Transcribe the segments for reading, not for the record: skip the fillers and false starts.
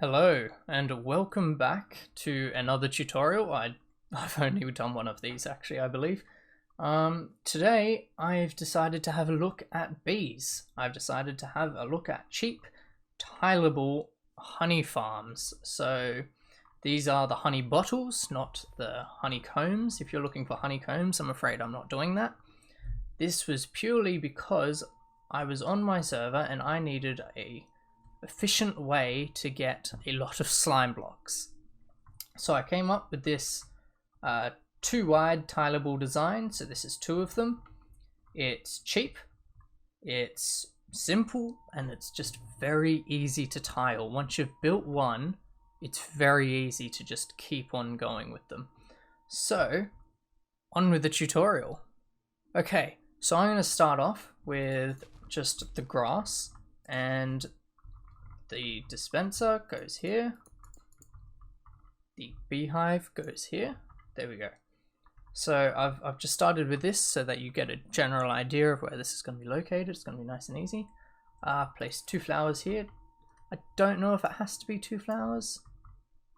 Hello and welcome back to another tutorial. I've only done one of these actually, I believe. Today I've decided to have a look at bees. I've decided to have a look at cheap, tileable honey farms. So these are the honey bottles, not the honeycombs. If you're looking for honeycombs, I'm afraid I'm not doing that. This was purely because I was on my server and I needed a efficient way to get a lot of slime blocks. So I came up with this 2-wide tileable design. So this is 2 of them. It's cheap, it's simple, and it's just very easy to tile. Once you've built one, it's very easy to just keep on going with them. So on with the tutorial. Okay, so I'm going to start off with just the grass, and the dispenser goes here, the beehive goes here. There we go. So I've just started with this so that you get a general idea of where this is going to be located. It's going to be nice and easy. Place 2 flowers here. I don't know if it has to be 2 flowers.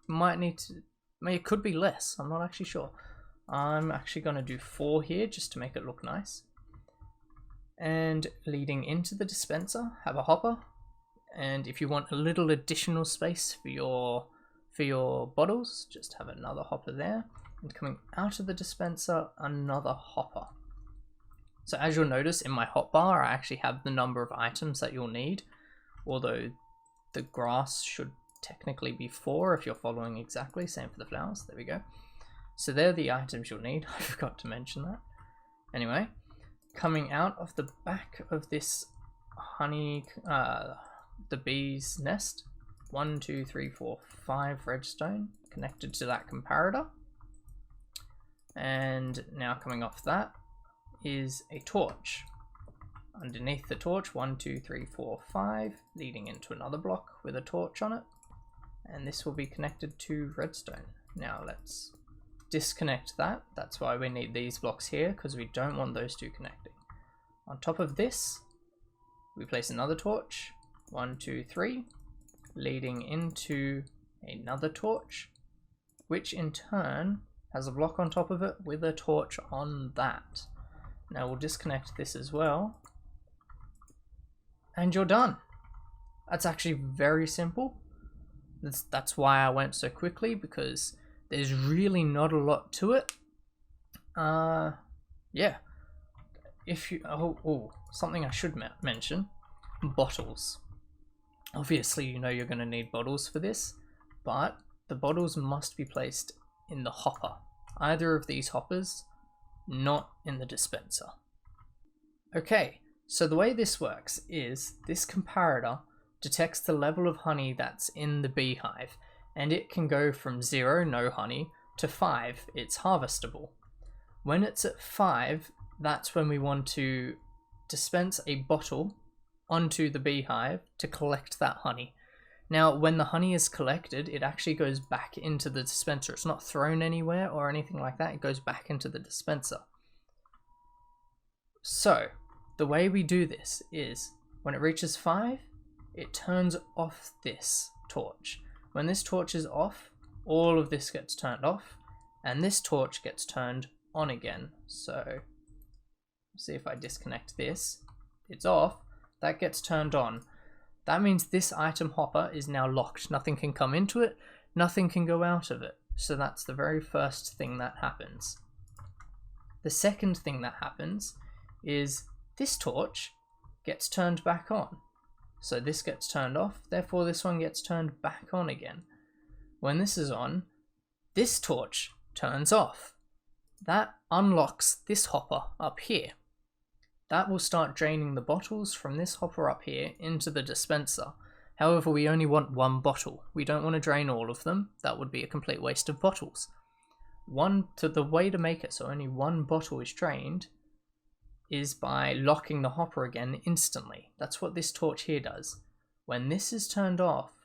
Might need to, it could be less. I'm not actually sure. I'm actually going to do 4 here just to make it look nice. And leading into the dispenser, have a hopper. And if you want a little additional space for your bottles, just have another hopper there. And coming out of the dispenser, another hopper. So as you'll notice in my hotbar, I actually have the number of items that you'll need, although the grass should technically be 4 if you're following exactly. Same for the flowers. There we go. So they're the items you'll need. I forgot to mention that. Anyway, coming out of the back of this honey, the bee's nest, 1, 2, 3, 4, 5 redstone connected to that comparator. And now coming off that is a torch. Underneath the torch, 1, 2, 3, 4, 5, leading into another block with a torch on it. And this will be connected to redstone. Now let's disconnect that. That's why we need these blocks here, because we don't want those 2 connecting. On top of this, we place another torch. 1, 2, 3, leading into another torch, which in turn has a block on top of it with a torch on that. Now we'll disconnect this as well, and you're done. That's actually very simple. That's why I went so quickly, because there's really not a lot to it. Yeah. If you something I should mention, bottles. Obviously, you know you're going to need bottles for this, but the bottles must be placed in the hopper. Either of these hoppers, not in the dispenser. Okay, so the way this works is this comparator detects the level of honey that's in the beehive, and it can go from 0, no honey, to 5, it's harvestable. When it's at 5, that's when we want to dispense a bottle onto the beehive to collect that honey. Now when the honey is collected, it actually goes back into the dispenser. It's not thrown anywhere or anything like that. It goes back into the dispenser. So the way we do this is when it reaches 5, it turns off this torch. When this torch is off, all of this gets turned off, and this torch gets turned on again. So see if I disconnect this, it's off. That gets turned on. That means this item hopper is now locked. Nothing can come into it, nothing can go out of it. So that's the very first thing that happens. The second thing that happens is this torch gets turned back on. So this gets turned off, therefore this one gets turned back on again. When this is on, this torch turns off. That unlocks this hopper up here. That will start draining the bottles from this hopper up here into the dispenser. However, we only want 1 bottle. We don't want to drain all of them. That would be a complete waste of bottles. The way to make it so only 1 bottle is drained is by locking the hopper again instantly. That's what this torch here does. When this is turned off,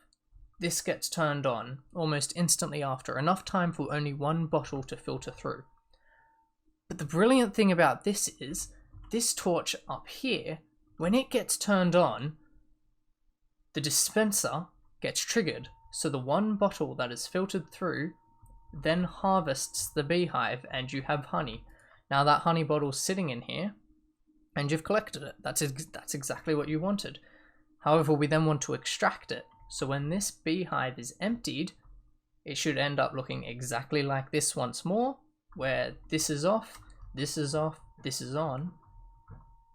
this gets turned on almost instantly after. Enough time for only 1 bottle to filter through. But the brilliant thing about this is, this torch up here, when it gets turned on, the dispenser gets triggered. So the one bottle that is filtered through then harvests the beehive and you have honey. Now that honey bottle's sitting in here and you've collected it. That's exactly what you wanted. However, we then want to extract it. So when this beehive is emptied, it should end up looking exactly like this once more, where this is off, this is off, this is on.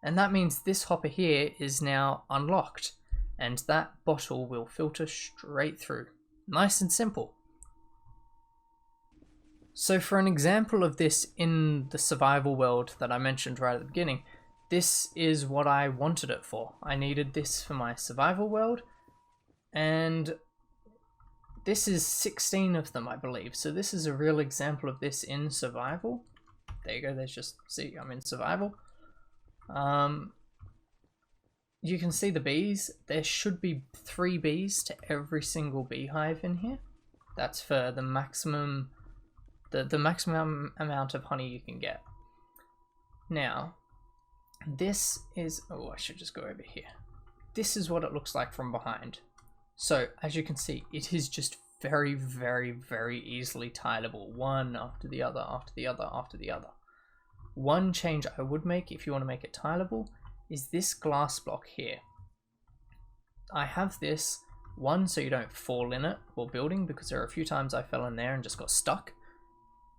And that means this hopper here is now unlocked, and that bottle will filter straight through. Nice and simple. So for an example of this in the survival world that I mentioned right at the beginning, this is what I wanted it for. I needed this for my survival world, and this is 16 of them, I believe. So this is a real example of this in survival. There you go, there's just, see, I'm in survival. You can see the bees. There should be 3 bees to every single beehive in here. That's for the maximum, the maximum amount of honey you can get. Now, this is, oh, I should just go over here. This is what it looks like from behind. So as you can see, it is just very, very, very easily tileable. One after the other, after the other, after the other. One change I would make if you want to make it tileable is this glass block here. I have this, one, so you don't fall in it while building, because there are a few times I fell in there and just got stuck.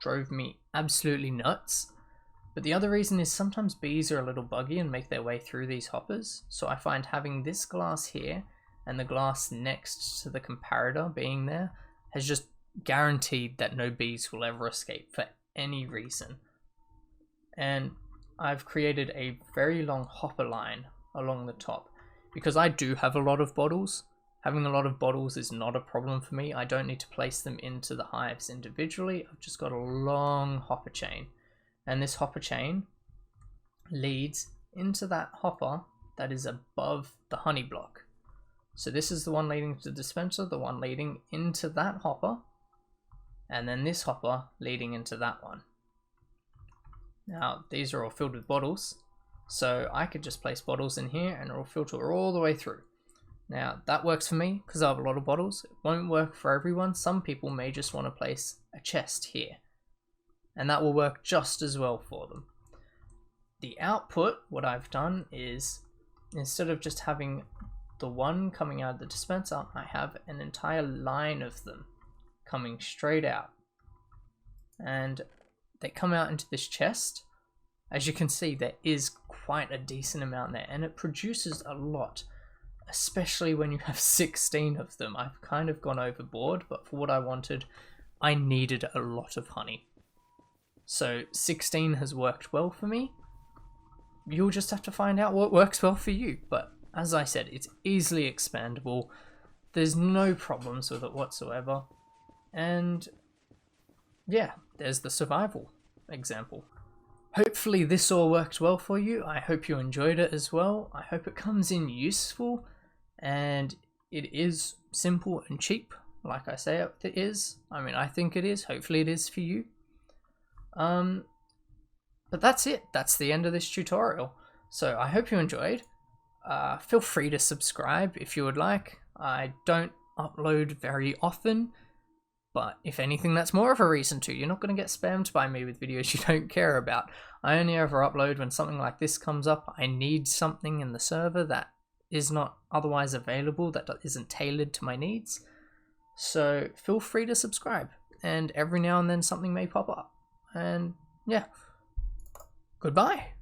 Drove me absolutely nuts. But the other reason is sometimes bees are a little buggy and make their way through these hoppers. So I find having this glass here and the glass next to the comparator being there has just guaranteed that no bees will ever escape for any reason. And I've created a very long hopper line along the top because I do have a lot of bottles. Having a lot of bottles is not a problem for me. I don't need to place them into the hives individually. I've just got a long hopper chain, and this hopper chain leads into that hopper that is above the honey block. So this is the one leading to the dispenser, the one leading into that hopper, and then this hopper leading into that one. Now, these are all filled with bottles, so I could just place bottles in here and it will filter all the way through. Now, that works for me because I have a lot of bottles. It won't work for everyone. Some people may just want to place a chest here, and that will work just as well for them. The output, what I've done is, instead of just having the one coming out of the dispenser, I have an entire line of them coming straight out. And they come out into this chest. As you can see, there is quite a decent amount there, and it produces a lot, especially when you have 16 of them. I've kind of gone overboard, but for what I wanted, I needed a lot of honey. So 16 has worked well for me. You'll just have to find out what works well for you. But as I said, it's easily expandable. There's no problems with it whatsoever. And yeah, there's the survival example. Hopefully this all worked well for you. I hope you enjoyed it as well. I hope it comes in useful, and it is simple and cheap, like I say it is. I mean, I think it is. Hopefully it is for you. But that's it. That's the end of this tutorial. So I hope you enjoyed. Feel free to subscribe if you would like. I don't upload very often, but if anything, that's more of a reason to. You're not going to get spammed by me with videos you don't care about. I only ever upload when something like this comes up. I need something in the server that is not otherwise available, that isn't tailored to my needs. So feel free to subscribe, and every now and then something may pop up. And yeah, goodbye.